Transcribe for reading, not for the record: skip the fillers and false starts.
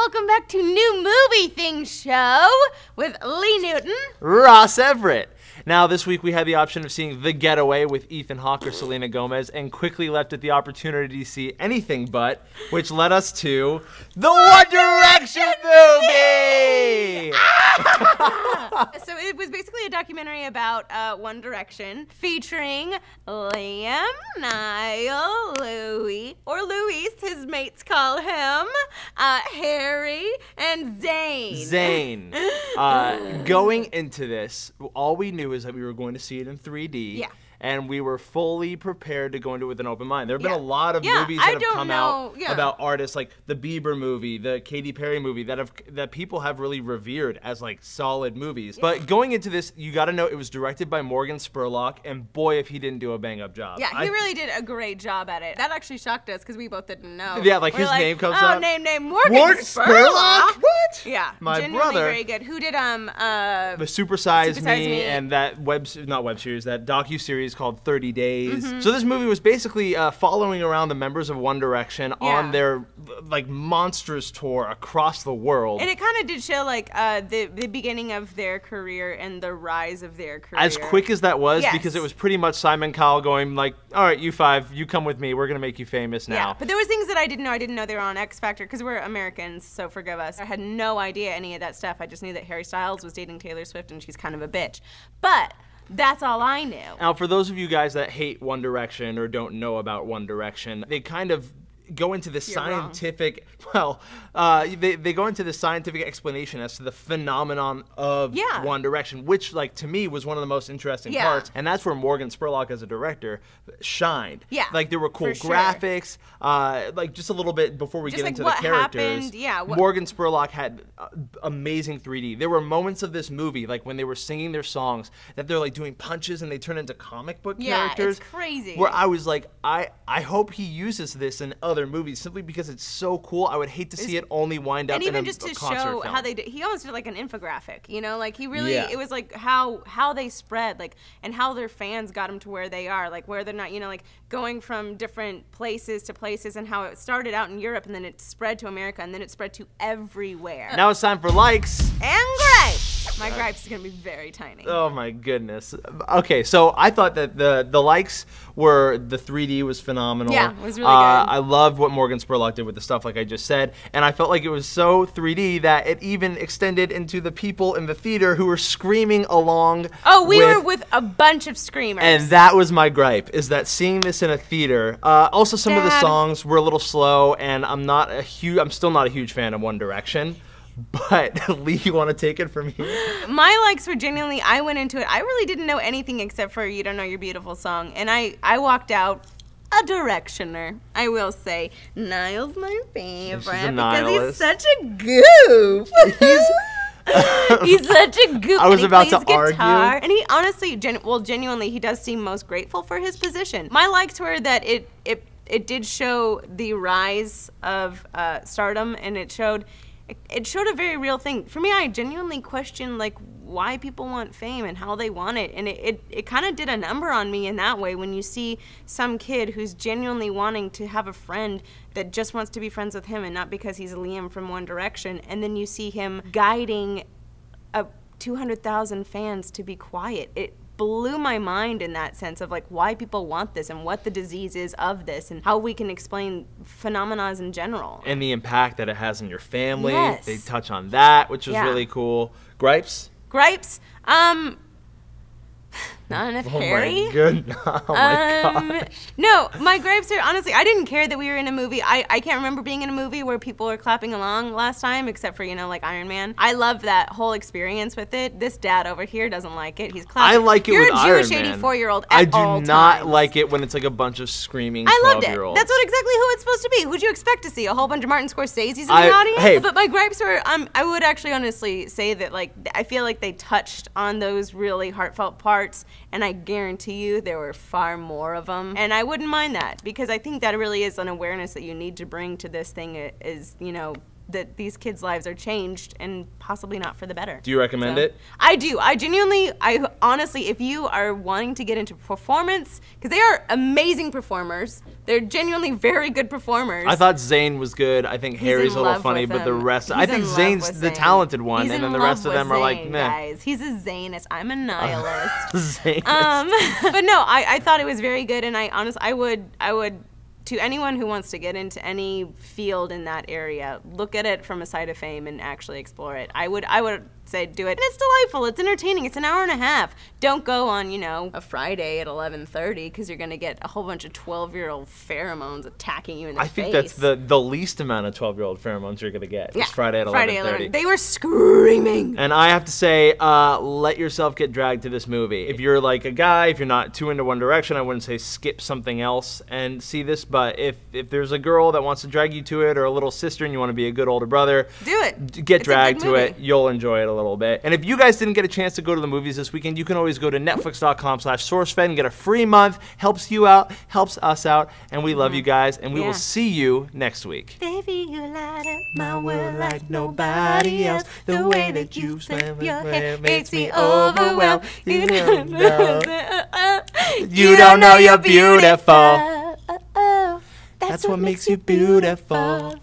welcome back to New Movie Thing Show with Lee Newton, Ross Everett. Now, this week we had the option of seeing The Getaway with Ethan Hawke or Selena Gomez, and quickly left at the opportunity to see anything but, which led us to the One Direction movie! So it was basically a documentary about One Direction featuring Liam, Niall, Louis, or Luis, his mates call him, Harry, and Zayn. Going into this, all we knew is that we were going to see it in 3D. Yeah. And we were fully prepared to go into it with an open mind. There have been a lot of movies I that have come out Yeah. about artists, like the Bieber movie, the Katy Perry movie, that people have really revered as like solid movies. But going into this, you got to know it was directed by Morgan Spurlock, and boy, if he didn't do a bang-up job. Yeah, he really did a great job at it. That actually shocked us because we both didn't know. Yeah, like his name comes up. Oh, name Morgan Spurlock. What? Yeah, My genuinely brother. very good. Who did The Super Size Me and that that docu-series called 30 Days. So this movie was basically following around the members of One Direction on their like monstrous tour across the world. And it kind of did show like the beginning of their career and the rise of their career. As quick as that was, because it was pretty much Simon Cowell going like, all right, you five, you come with me. We're going to make you famous now. Yeah, but there was things that I didn't know. I didn't know they were on X Factor because we're Americans, so forgive us. I had no idea any of that stuff. I just knew that Harry Styles was dating Taylor Swift and she's kind of a bitch. But that's all I knew. Now, for those of you guys that hate One Direction or don't know about One Direction, they kind of go into this scientific, they go into this scientific explanation as to the phenomenon of One Direction, which, like, to me was one of the most interesting parts, and that's where Morgan Spurlock as a director shined. Yeah, like there were cool graphics, like just a little bit before we get into the characters. Morgan Spurlock had amazing 3D. There were moments of this movie, like when they were singing their songs, that they're like doing punches and they turn into comic book characters. Yeah, it's crazy. Where I was like, I hope he uses this in other movies simply because it's so cool. I would hate to see it only wind up in a concert film. And even just to show how they did, he almost did like an infographic, you know, like he really, it was like how they spread, like, and how their fans got them to where they are, like where they're not, you know, like going from different places to places, and how it started out in Europe and then it spread to America and then it spread to everywhere. Now it's time for likes and gripes. My gripes is gonna be very tiny. Oh my goodness. Okay, so I thought that the likes were the 3D was phenomenal. Yeah, it was really good. I loved what Morgan Spurlock did with the stuff, like I just said, and I felt like it was so 3D that it even extended into the people in the theater who were screaming along. Oh, we were with a bunch of screamers. And that was my gripe, is that seeing this in a theater. Also, some of the songs were a little slow, and I'm still not a huge fan of One Direction. But Lee, you want to take it from here? My likes were genuinely, I went into it, I really didn't know anything except for You Don't Know Your Beautiful Song, and I walked out a Directioner, I will say. Niall's my favorite because he's such a goof. He's such a goof. I was about to argue. And he honestly, genuinely, he does seem most grateful for his position. My likes were that it did show the rise of stardom, and it showed a very real thing. For me, I genuinely questioned like why people want fame and how they want it, and it kind of did a number on me in that way when you see some kid who's genuinely wanting to have a friend that just wants to be friends with him and not because he's Liam from One Direction, and then you see him guiding 200,000 fans to be quiet. It blew my mind in that sense of like why people want this and what the disease is of this and how we can explain phenomena in general. And the impact that it has on your family. Yes. They touch on that, which was really cool. Gripes? Gripes? Not enough Harry. My goodness. Oh my gosh. No, my gripes are honestly, I didn't care that we were in a movie. I can't remember being in a movie where people were clapping along last time, except for, you know, like Iron Man. I love that whole experience with it. This dad over here doesn't like it. He's clapping. I like it with Iron Man. You're a Jewish 84-year-old at all I do not like it when it's like a bunch of screaming 12-year-olds. I loved it. That's exactly who it's supposed to be. Who'd you expect to see? A whole bunch of Martin Scorsese's in the audience? Hey. But my gripes were, I would actually honestly say that, like, I feel like they touched on those really heartfelt parts, and I guarantee you there were far more of them. And I wouldn't mind that, because I think that really is an awareness that you need to bring to this thing is, you know, that these kids' lives are changed and possibly not for the better. Do you recommend it? I do. I honestly, if you are wanting to get into performance, because they are amazing performers, they're genuinely very good performers. I thought Zayn was good. I think Harry's a little funny, but the rest, I think Zayn's the talented one, and then the rest of them are like, meh. Guys, he's a Zaynist. I'm a nihilist. Zaynist. But no, I thought it was very good, and I would. To anyone who wants to get into any field in that area, look at it from a side of fame and actually explore it. I would say do it. And it's delightful. It's entertaining. It's an hour and a half. Don't go on, a Friday at 11:30 because you're going to get a whole bunch of 12-year-old pheromones attacking you in the face. I think that's the least amount of 12-year-old pheromones you're going to get. Yeah. It's Friday at 11:30. They were screaming. And I have to say, let yourself get dragged to this movie. If you're like a guy, if you're not too into One Direction, I wouldn't say skip something else and see this. But if there's a girl that wants to drag you to it, or a little sister and you want to be a good older brother, do it. Get dragged to it. You'll enjoy it a little bit. And if you guys didn't get a chance to go to the movies this weekend, you can always go to netflix.com/SourceFed and get a free month. Helps you out, helps us out, and we love you guys, and we will see you next week. Baby, you light up my world like nobody else. The way that you flip your hair makes me overwhelmed. You don't know you're beautiful. That's what makes you beautiful.